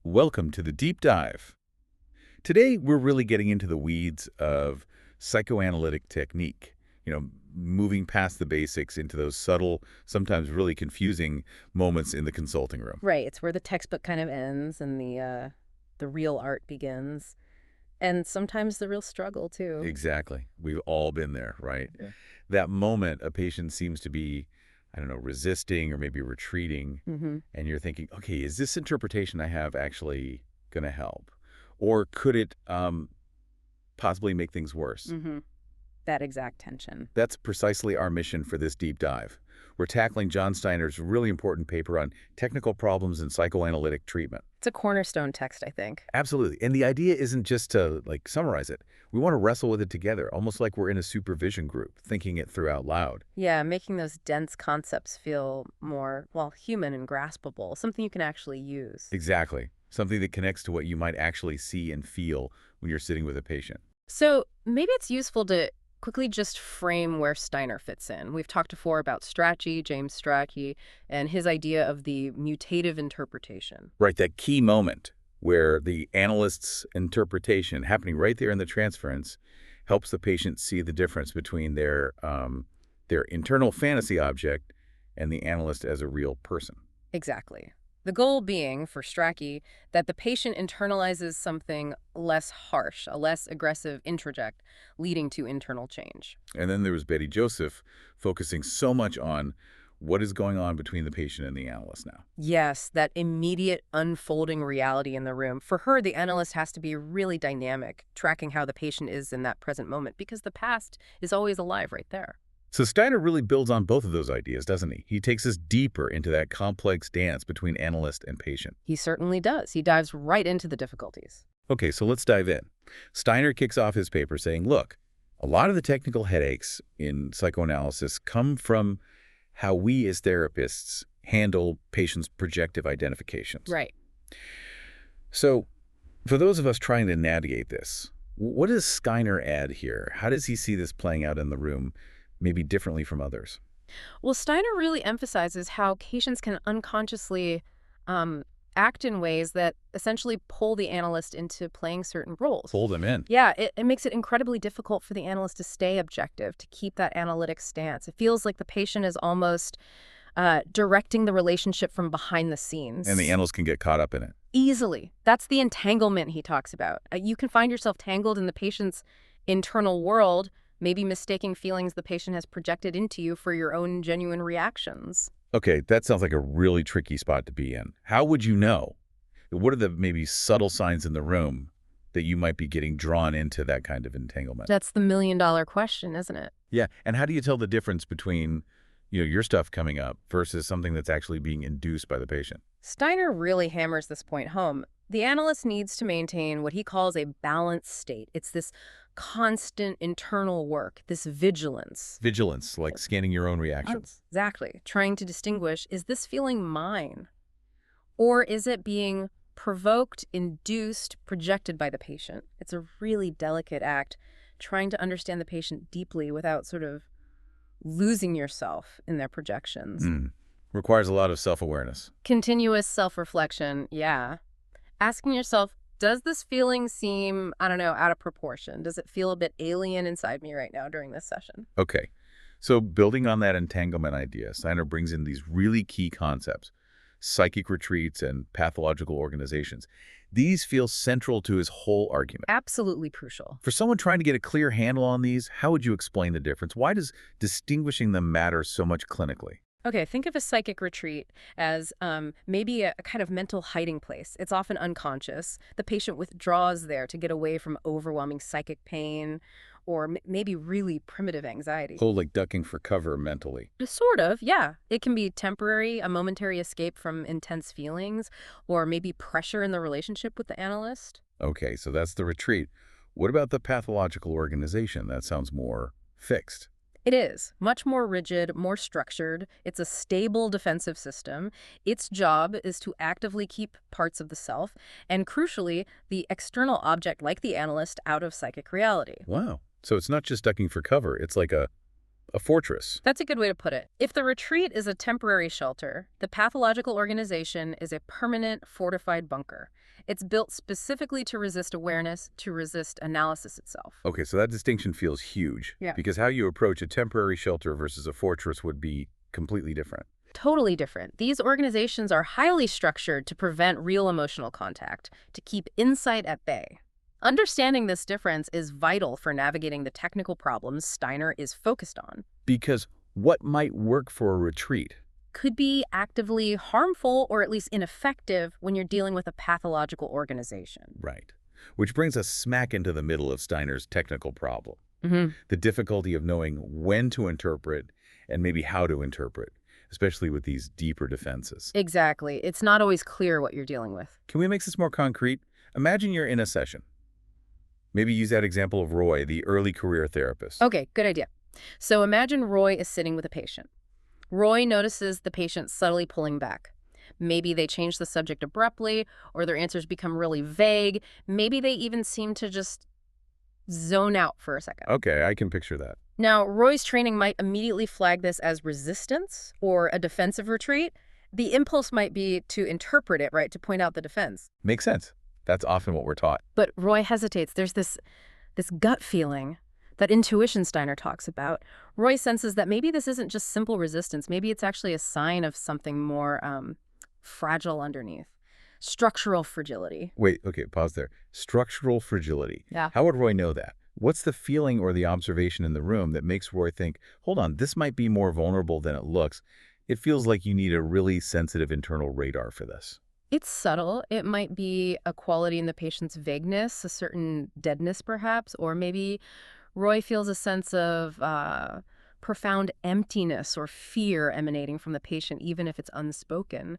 Welcome to the deep dive. Today, we're really getting into the weeds of psychoanalytic technique, moving past the basics into those subtle, sometimes really confusing moments in the consulting room. Right. It's where the textbook kind of ends and the real art begins. And sometimes the real struggle, too. Exactly. We've all been there, right? Yeah. That moment, a patient seems to be, I don't know, resisting or maybe retreating, and you're thinking, okay, is this interpretation I have actually going to help? Or could it possibly make things worse? That exact tension. That's precisely our mission for this deep dive. We're tackling John Steiner's really important paper on technical problems in psychoanalytic treatment. It's a cornerstone text, I think. Absolutely. And the idea isn't just to, summarize it. We want to wrestle with it together, almost like we're in a supervision group, thinking it through out loud. Yeah, making those dense concepts feel more, human and graspable, something you can actually use. Exactly. Something that connects to what you might actually see and feel when you're sitting with a patient. So maybe it's useful to quickly just frame where Steiner fits in. We've talked before about Strachey, James Strachey, and his idea of the mutative interpretation. Right, that key moment where the analyst's interpretation happening right there in the transference helps the patient see the difference between their internal fantasy object and the analyst as a real person. Exactly. The goal being, for Strachey, that the patient internalizes something less harsh, a less aggressive introject, leading to internal change. And then there was Betty Joseph focusing so much on what is going on between the patient and the analyst now. Yes, that immediate unfolding reality in the room. For her, the analyst has to be really dynamic, tracking how the patient is in that present moment, because the past is always alive right there. So Steiner really builds on both of those ideas, doesn't he? He takes us deeper into that complex dance between analyst and patient. He certainly does. He dives right into the difficulties. Okay, so let's dive in. Steiner kicks off his paper saying, look, a lot of the technical headaches in psychoanalysis come from how we as therapists handle patients' projective identifications. Right. So for those of us trying to navigate this, what does Steiner add here? How does he see this playing out in the room, maybe differently from others? Well, Steiner really emphasizes how patients can unconsciously act in ways that essentially pull the analyst into playing certain roles. Pull them in. Yeah, it makes it incredibly difficult for the analyst to stay objective, to keep that analytic stance. It feels like the patient is almost directing the relationship from behind the scenes. And the analyst can get caught up in it. Easily. That's the entanglement he talks about. You can find yourself tangled in the patient's internal world, maybe mistaking feelings the patient has projected into you for your own genuine reactions. Okay, that sounds like a really tricky spot to be in. How would you know? What are the maybe subtle signs in the room that you might be getting drawn into that kind of entanglement? That's the million-dollar question, isn't it? Yeah, and how do you tell the difference between, your stuff coming up versus something that's actually being induced by the patient? Steiner really hammers this point home. The analyst needs to maintain what he calls a balanced state. It's this constant internal work, this vigilance. Vigilance, like scanning your own reactions. Exactly. Trying to distinguish, is this feeling mine? Or is it being provoked, induced, projected by the patient? It's a really delicate act, trying to understand the patient deeply without sort of losing yourself in their projections. Requires a lot of self-awareness. Continuous self-reflection, yeah. Asking yourself, does this feeling seem, out of proportion? Does it feel a bit alien inside me right now during this session? Okay, so building on that entanglement idea, Steiner brings in these really key concepts, psychic retreats and pathological organizations. These feel central to his whole argument. Absolutely crucial. For someone trying to get a clear handle on these, how would you explain the difference? Why does distinguishing them matter so much clinically? Okay, think of a psychic retreat as maybe a kind of mental hiding place. It's often unconscious. The patient withdraws there to get away from overwhelming psychic pain or maybe really primitive anxiety. Oh, like ducking for cover mentally. Sort of, yeah. It can be temporary, a momentary escape from intense feelings, or maybe pressure in the relationship with the analyst. Okay, so that's the retreat. What about the pathological organization? That sounds more fixed. It is much more rigid, more structured. It's a stable defensive system. Its job is to actively keep parts of the self, and crucially, the external object like the analyst out of psychic reality. Wow. So it's not just ducking for cover. It's like a A fortress. That's a good way to put it. If the retreat is a temporary shelter, the pathological organization is a permanent, fortified bunker. It's built specifically to resist awareness, to resist analysis itself. Okay, so that distinction feels huge. Yeah. Because how you approach a temporary shelter versus a fortress would be completely different. Totally different. These organizations are highly structured to prevent real emotional contact, to keep insight at bay. Understanding this difference is vital for navigating the technical problems Steiner is focused on. Because what might work for a retreat Could be actively harmful or at least ineffective when you're dealing with a pathological organization. Right. Which brings us smack into the middle of Steiner's technical problem. Mm-hmm. The difficulty of knowing when to interpret and maybe how to interpret, especially with these deeper defenses. Exactly. It's not always clear what you're dealing with. Can we make this more concrete? Imagine you're in a session. Maybe use that example of Roy, the early career therapist. Okay, good idea. So imagine Roy is sitting with a patient. Roy notices the patient subtly pulling back. Maybe they change the subject abruptly, or their answers become really vague. Maybe they even seem to just zone out for a second. Okay, I can picture that. Now, Roy's training might immediately flag this as resistance or a defensive retreat. The impulse might be to interpret it, right, to point out the defense. Makes sense. That's often what we're taught. But Roy hesitates. There's this gut feeling, that intuition Steiner talks about. Roy senses that maybe this isn't just simple resistance. Maybe it's actually a sign of something more fragile underneath. Structural fragility. Wait, okay, pause there. Structural fragility. Yeah. How would Roy know that? What's the feeling or the observation in the room that makes Roy think, hold on, this might be more vulnerable than it looks? It feels like you need a really sensitive internal radar for this. It's subtle. It might be a quality in the patient's vagueness, a certain deadness perhaps, or maybe Roy feels a sense of profound emptiness or fear emanating from the patient, even if it's unspoken.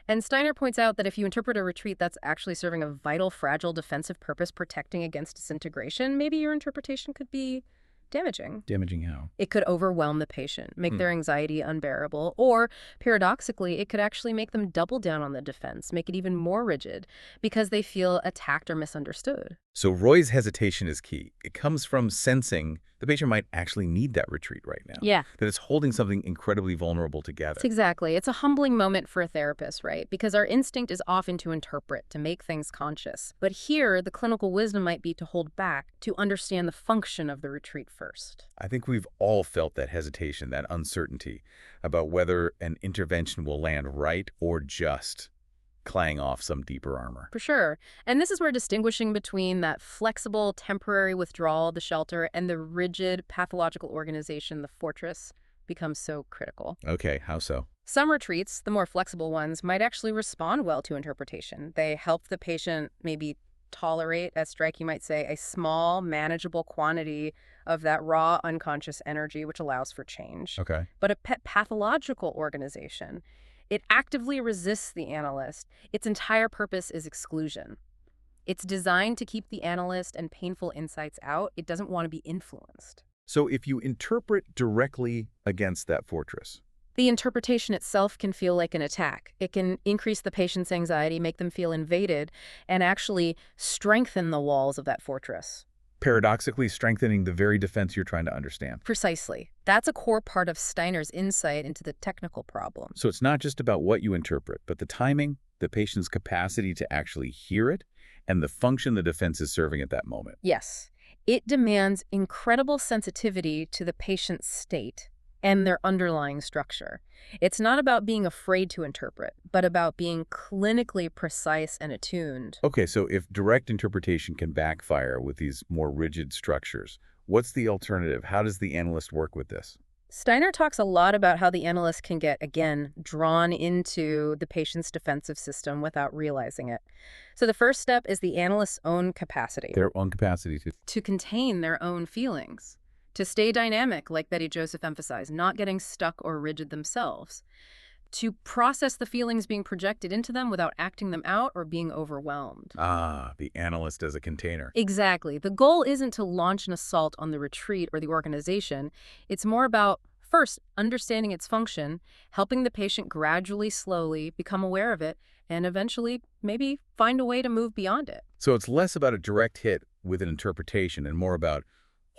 And Steiner points out that if you interpret a retreat that's actually serving a vital, fragile defensive purpose, protecting against disintegration, maybe your interpretation could be damaging. Damaging how? It could overwhelm the patient, make their anxiety unbearable, or paradoxically, it could actually make them double down on the defense, make it even more rigid, because they feel attacked or misunderstood. So Roy's hesitation is key. It comes from sensing the patient might actually need that retreat right now. Yeah. That it's holding something incredibly vulnerable together. Exactly. It's a humbling moment for a therapist, right? Because our instinct is often to interpret, to make things conscious. But here, the clinical wisdom might be to hold back, to understand the function of the retreat first. I think we've all felt that hesitation, that uncertainty about whether an intervention will land right or just clang off some deeper armor. For sure. And this is where distinguishing between that flexible, temporary withdrawal, the shelter, and the rigid, pathological organization, the fortress, becomes so critical. Okay, how so? Some retreats, the more flexible ones, might actually respond well to interpretation. They help the patient maybe tolerate, as Strike might say, a small, manageable quantity of that raw, unconscious energy, which allows for change. Okay. But a pathological organization, it actively resists the analyst. Its entire purpose is exclusion. It's designed to keep the analyst and painful insights out. It doesn't want to be influenced. So if you interpret directly against that fortress, The interpretation itself can feel like an attack. It can increase the patient's anxiety, make them feel invaded, and actually strengthen the walls of that fortress. paradoxically strengthening the very defense you're trying to understand. Precisely. That's a core part of Steiner's insight into the technical problem. So it's not just about what you interpret, but the timing, the patient's capacity to actually hear it, and the function the defense is serving at that moment. Yes. It demands incredible sensitivity to the patient's state and their underlying structure. It's not about being afraid to interpret, but about being clinically precise and attuned. Okay, so if direct interpretation can backfire with these more rigid structures, what's the alternative? How does the analyst work with this? Steiner talks a lot about how the analyst can get, again, drawn into the patient's defensive system without realizing it. So the first step is the analyst's own capacity. Their own capacity To contain their own feelings. To stay dynamic, like Betty Joseph emphasized, not getting stuck or rigid themselves. To process the feelings being projected into them without acting them out or being overwhelmed. Ah, the analyst as a container. Exactly. The goal isn't to launch an assault on the retreat or the organization. It's more about, first, understanding its function, helping the patient gradually, slowly become aware of it, and eventually maybe find a way to move beyond it. So it's less about a direct hit with an interpretation and more about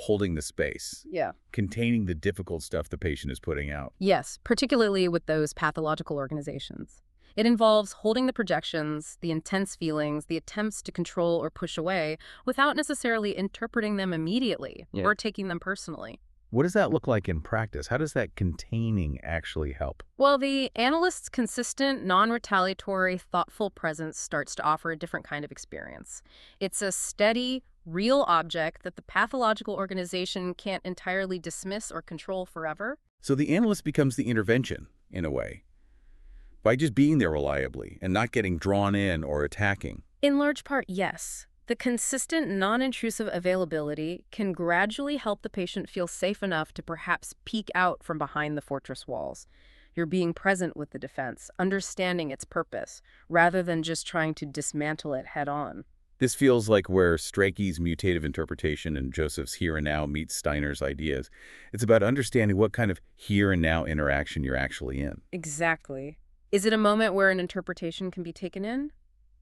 holding the space, Yeah. containing the difficult stuff the patient is putting out. Yes, particularly with those pathological organizations. It involves holding the projections, the intense feelings, the attempts to control or push away without necessarily interpreting them immediately or taking them personally. What does that look like in practice? How does that containing actually help? Well, the analyst's consistent, non-retaliatory, thoughtful presence starts to offer a different kind of experience. It's a steady, real object that the pathological organization can't entirely dismiss or control forever. So the analyst becomes the intervention, in a way, by just being there reliably and not getting drawn in or attacking. In large part, yes. The consistent, non-intrusive availability can gradually help the patient feel safe enough to perhaps peek out from behind the fortress walls. You're being present with the defense, understanding its purpose, rather than just trying to dismantle it head-on. This feels like where Strachey's mutative interpretation and Joseph's here and now meets Steiner's ideas. It's about understanding what kind of here and now interaction you're actually in. Exactly. Is it a moment where an interpretation can be taken in?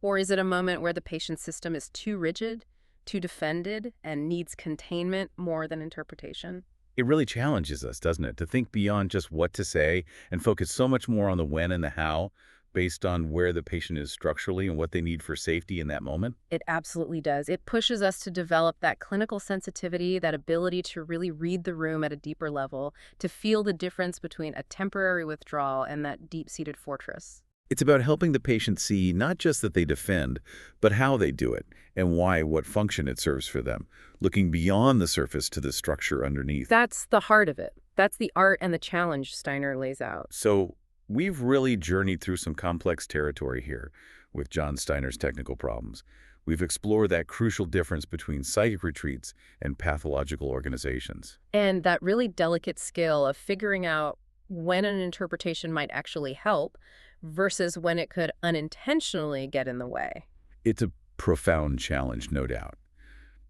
Or is it a moment where the patient's system is too rigid, too defended, and needs containment more than interpretation? It really challenges us, doesn't it, to think beyond just what to say and focus so much more on the when and the how based on where the patient is structurally and what they need for safety in that moment? It absolutely does. It pushes us to develop that clinical sensitivity, that ability to really read the room at a deeper level, to feel the difference between a temporary withdrawal and that deep-seated fortress. It's about helping the patient see not just that they defend, but how they do it and why, what function it serves for them, looking beyond the surface to the structure underneath. That's the heart of it. That's the art and the challenge Steiner lays out. So we've really journeyed through some complex territory here with John Steiner's technical problems. We've explored that crucial difference between psychic retreats and pathological organizations. And that really delicate skill of figuring out when an interpretation might actually help versus when it could unintentionally get in the way. It's a profound challenge, no doubt.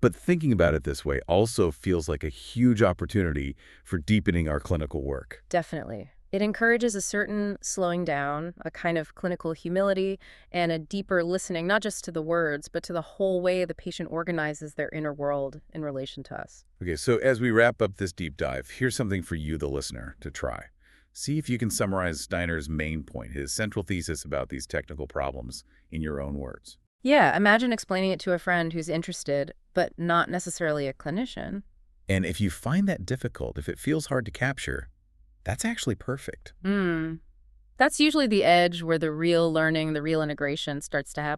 But thinking about it this way also feels like a huge opportunity for deepening our clinical work. Definitely. It encourages a certain slowing down, a kind of clinical humility, and a deeper listening, not just to the words, but to the whole way the patient organizes their inner world in relation to us. Okay, so as we wrap up this deep dive, here's something for you, the listener, to try. See if you can summarize Steiner's main point, his central thesis about these technical problems, in your own words. Yeah, imagine explaining it to a friend who's interested, but not necessarily a clinician. And if you find that difficult, if it feels hard to capture, that's actually perfect. That's usually the edge where the real learning, the real integration starts to happen.